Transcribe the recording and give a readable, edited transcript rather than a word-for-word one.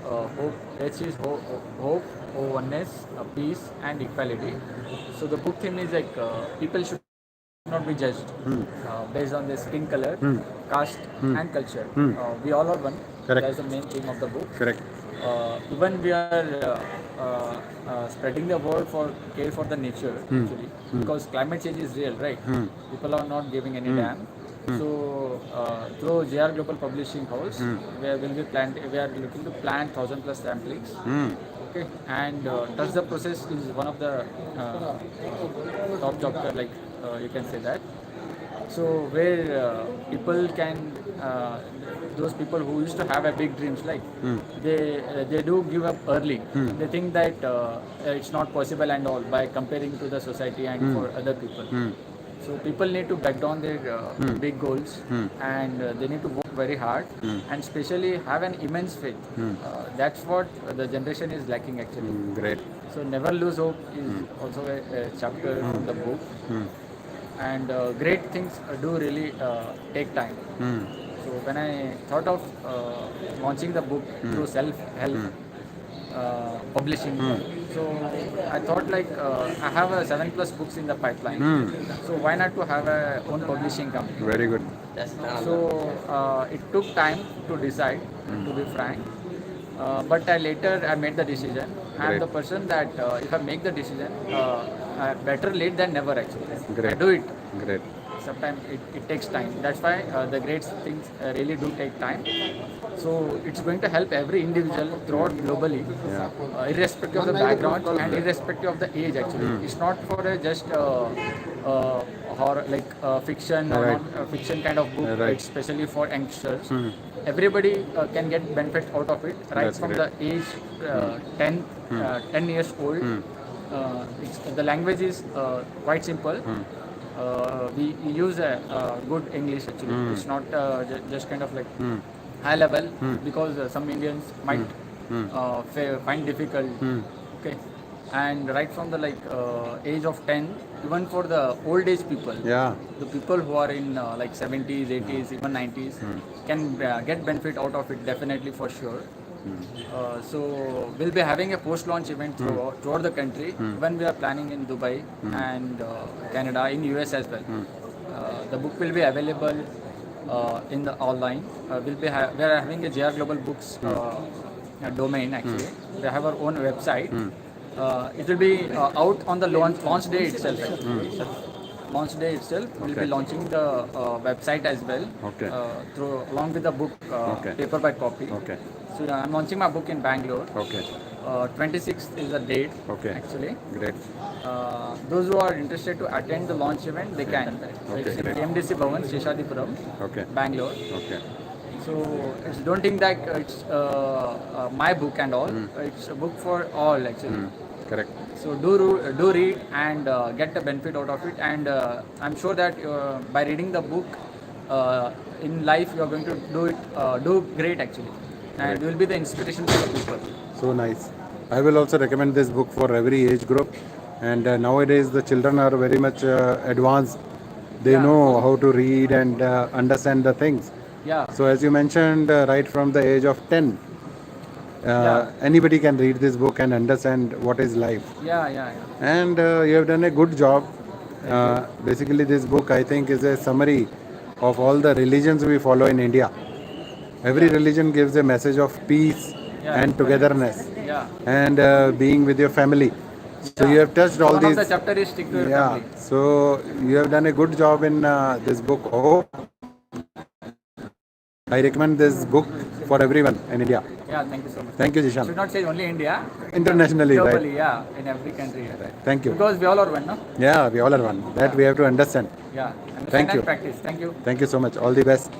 hope. H is hope, oneness, peace, and equality. So the book theme is like people should not be judged based on their skin color, caste, and culture. We all are one. Correct. That's the main theme of the book. Correct. Even we are spreading the word for care for the nature actually, because climate change is real, right? People are not giving any damn. So through JR Global Publishing House, we are looking to plant 1,000+ saplings. Okay, and touch the process is one of the top chapter, like you can say that. So where people can, those people who used to have a big dreams, like they do give up early. They think that it's not possible and all by comparing to the society and for other people. So people need to back down their big goals, and they need to work very hard, and especially have an immense faith. That's what the generation is lacking actually. Great. So never lose hope is also a chapter from the book. And great things do really take time. So when I thought of launching the book through self-help publishing, so I thought like I have 7+ books in the pipeline. So why not to have a own publishing company? Very good. So it took time to decide, to be frank. But later I made the decision. I am Great. the person that if I make the decision, better late than never actually. Great. I do it. Great. Sometimes it takes time. That's why the great things really do take time. So it's going to help every individual throughout globally, irrespective of the background and irrespective of the age actually. It's not for a just horror, like fiction or Right. non-fiction kind of book. Right. It's especially for youngsters. Everybody can get benefit out of it, right? That's from great. the age 10 years old. The language is quite simple. We use a good English actually. It's not just kind of like high level, because some Indians might find difficult. Okay, and right from the age of 10, even for the old age people, Yeah. the people who are in like 70s, 80s, even 90s can get benefit out of it, definitely, for sure. So we'll be having a post-launch event throughout the country. When we are planning in Dubai and Canada, in US as well. The book will be available in the online. We are having a JR Global Books domain actually. We have our own website. It will be out on the launch day itself. Launch day itself, we'll be launching the website as well. Okay. Along with the book, paperback copy. Okay. So I'm launching my book in Bangalore. Okay. 26th is the date. Okay. Actually, Great. those who are interested to attend the launch event, they can. So Okay, it's in great. MDC Bhavan, Sheshadipuram, Okay. Bangalore. Okay. So don't think that it's my book and all. It's a book for all actually. Correct. So do read and get the benefit out of it. And I'm sure that by reading the book in life, you are going to do great actually, and you will be the inspiration for the people. So nice. I will also recommend this book for every age group. And nowadays the children are very much advanced. They know how to read and understand the things. Yeah. So as you mentioned, right from the age of 10, anybody can read this book and understand what is life. Yeah. And you have done a good job. Basically, this book, I think, is a summary of all the religions we follow in India. Every religion gives a message of peace and togetherness Yeah. and being with your family. So you have touched all One these. of the chapter is stick to your Yeah. family. So you have done a good job in this book. Oh, I recommend this book for everyone in India. Yeah. Thank you so much. Thank you, Should Jishan. not say only India. Internationally, right? Globally, yeah, in every country. Right. Thank you. Because we all are one, no? Yeah, we all are one. That we have to understand. Yeah. Understand Thank and you. practice. Thank you. Thank you so much. All the best.